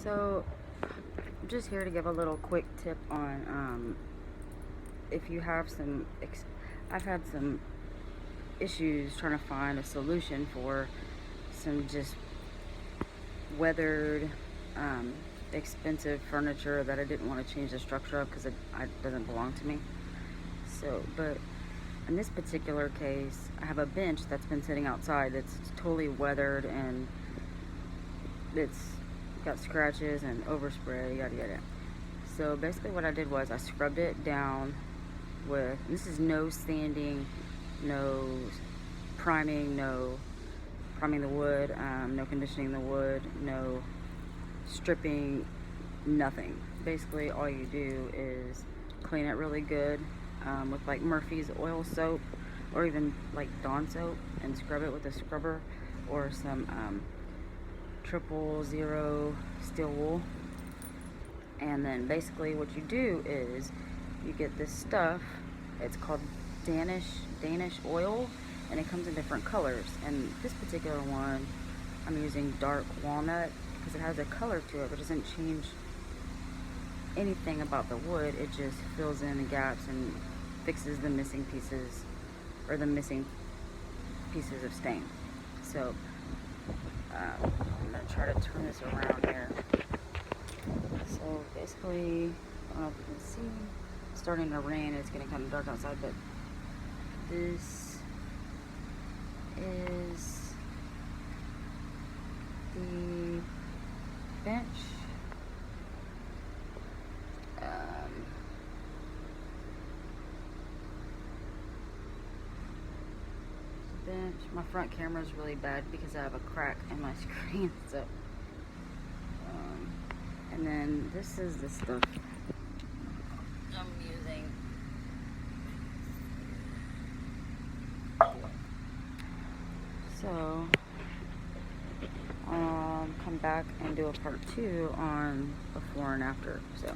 So, I'm just here to give a little quick tip on if you have some. I've had some issues trying to find a solution for some just weathered, expensive furniture that I didn't want to change the structure of because it doesn't belong to me. So, but in this particular case, I have a bench that's been sitting outside that's totally weathered and it's got scratches and overspray, yada yada. So basically what I did was I scrubbed it down with, this is no sanding, no priming, no priming the wood, no conditioning the wood, no stripping, nothing. Basically all you do is clean it really good with like Murphy's oil soap or even like Dawn soap and scrub it with a scrubber or some 000 steel wool. And then basically what you do is you get this stuff, it's called Danish oil, and it comes in different colors. And this particular one I'm using dark walnut because it has a color to it but doesn't change anything about the wood. It just fills in the gaps and fixes the missing pieces or the missing pieces of stain. So I'm gonna try to turn this around here. So basically, I don't know if you can see, it's starting to rain. It's getting kind of dark outside, but this is the bench. My front camera is really bad because I have a crack in my screen. So, and then this is the stuff I'm using. So, come back and do a part 2 on before and after. So.